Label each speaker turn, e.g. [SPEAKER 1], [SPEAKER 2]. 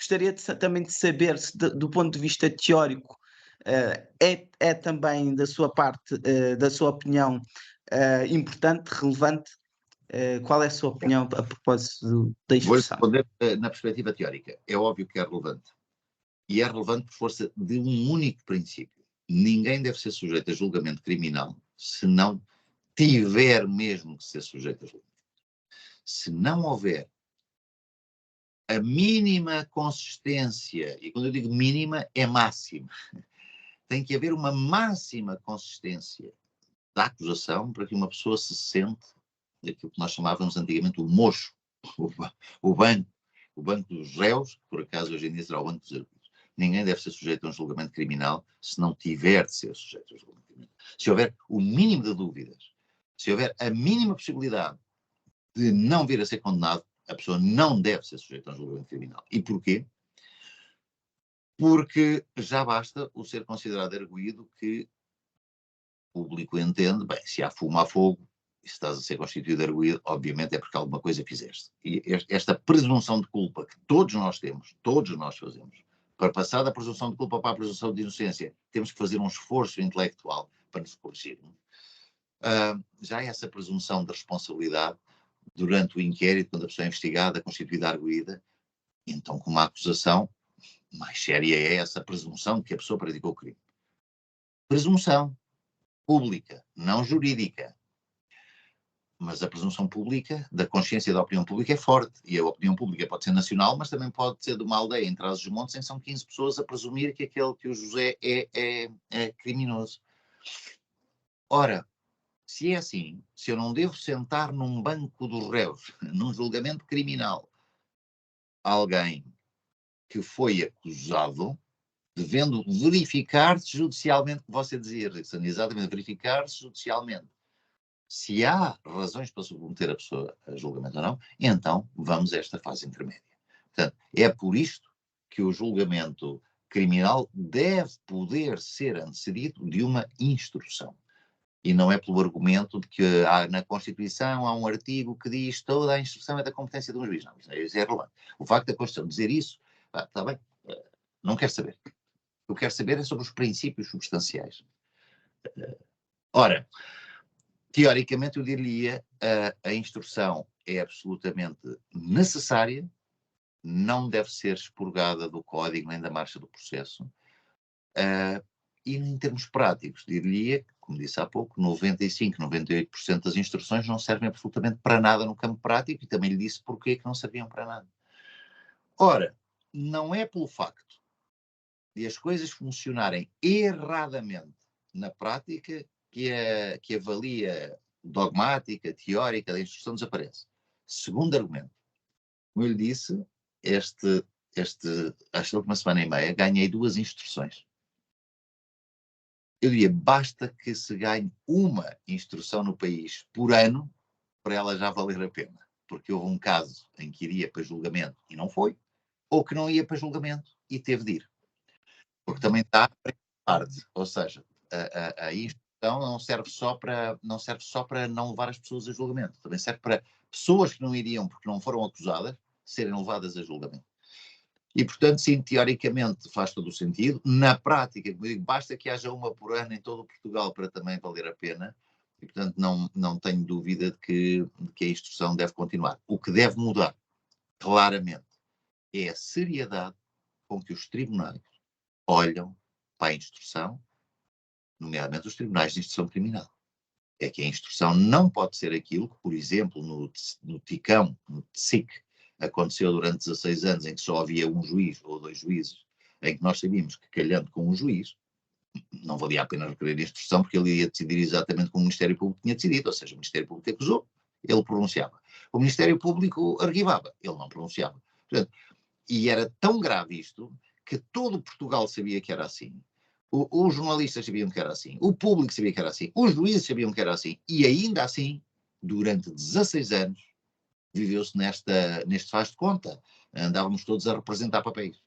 [SPEAKER 1] Gostaria também de saber se, do ponto de vista teórico, é também da sua parte, da sua opinião, importante, relevante. Qual é a sua opinião a propósito da
[SPEAKER 2] Vou
[SPEAKER 1] instrução?
[SPEAKER 2] responder na perspectiva teórica. É óbvio que é relevante. E é relevante por força de um único princípio. Ninguém deve ser sujeito a julgamento criminal se não tiver mesmo que ser sujeito a julgamento. Se não houver a mínima consistência, e quando eu digo mínima, é máxima, tem que haver uma máxima consistência da acusação para que uma pessoa se sente daquilo que nós chamávamos antigamente o mocho, o banco dos réus, que por acaso hoje em dia será o banco dos arguidos. Ninguém deve ser sujeito a um julgamento criminal se não tiver de ser sujeito a um julgamento criminal. Se houver o mínimo de dúvidas, se houver a mínima possibilidade de não vir a ser condenado, a pessoa não deve ser sujeita a um julgamento criminal. E porquê? Porque já basta o ser considerado arguido que o público entende, bem, se há fumo há fogo, e se estás a ser constituído arguido, obviamente é porque alguma coisa fizeste. E esta presunção de culpa que todos nós temos, todos nós fazemos, para passar da presunção de culpa para a presunção de inocência, temos que fazer um esforço intelectual para nos corrigirmos. Já essa presunção de responsabilidade, durante o inquérito, quando a pessoa é investigada, constituída arguida, então com uma acusação, mais séria é essa presunção de que a pessoa praticou o crime. Presunção pública, não jurídica. Mas a presunção pública, da consciência da opinião pública é forte. E a opinião pública pode ser nacional, mas também pode ser de uma aldeia em Trás-os-Montes, em que são 15 pessoas a presumir que aquele que o José é criminoso. Ora, se é assim, se eu não devo sentar num banco dos réus, num julgamento criminal, alguém que foi acusado, devendo verificar-se judicialmente, que você dizia, Rickson, exatamente, verificar-se judicialmente se há razões para submeter a pessoa a julgamento ou não, então vamos a esta fase intermédia. Portanto, é por isto que o julgamento criminal deve poder ser antecedido de uma instrução. E não é pelo argumento de que na Constituição há um artigo que diz que toda a instrução é da competência de um juiz. Não, isso é relevante. O facto da Constituição dizer isso, está bem, não quero saber. O que eu quero saber é sobre os princípios substanciais. Ora, teoricamente, eu diria a instrução é absolutamente necessária, não deve ser expurgada do código nem da marcha do processo. E em termos práticos, diria, como disse há pouco, 95, 98% das instruções não servem absolutamente para nada no campo prático, e também lhe disse porquê que não serviam para nada. Ora, não é pelo facto de as coisas funcionarem erradamente na prática que a valia dogmática, teórica da instrução desaparece. Segundo argumento, como eu lhe disse, esta última semana e meia ganhei 2 instruções. Eu diria, basta que se ganhe uma instrução no país por ano para ela já valer a pena. Porque houve um caso em que iria para julgamento e não foi, ou que não ia para julgamento e teve de ir. Porque também está a parte, ou seja, a instrução não serve só para não levar as pessoas a julgamento, também serve para pessoas que não iriam porque não foram acusadas serem levadas a julgamento. E, portanto, sim, teoricamente faz todo o sentido. Na prática, como eu digo, basta que haja uma por ano em todo o Portugal para também valer a pena. E, portanto, não tenho dúvida de que a instrução deve continuar. O que deve mudar, claramente, é a seriedade com que os tribunais olham para a instrução, nomeadamente os tribunais de instrução criminal. É que a instrução não pode ser aquilo que, por exemplo, no TICão, no TSIC, aconteceu durante 16 anos, em que só havia um juiz ou 2 juízes, em que nós sabíamos que, calhando com um juiz, não valia a pena requerer instrução, porque ele ia decidir exatamente como o Ministério Público tinha decidido, ou seja, o Ministério Público acusou, ele pronunciava. O Ministério Público arquivava, ele não pronunciava. Portanto, e era tão grave isto, que todo Portugal sabia que era assim. Os jornalistas sabiam que era assim, o público sabia que era assim, os juízes sabiam que era assim, e ainda assim, durante 16 anos, viveu-se neste faz de conta. Andávamos todos a representar papéis.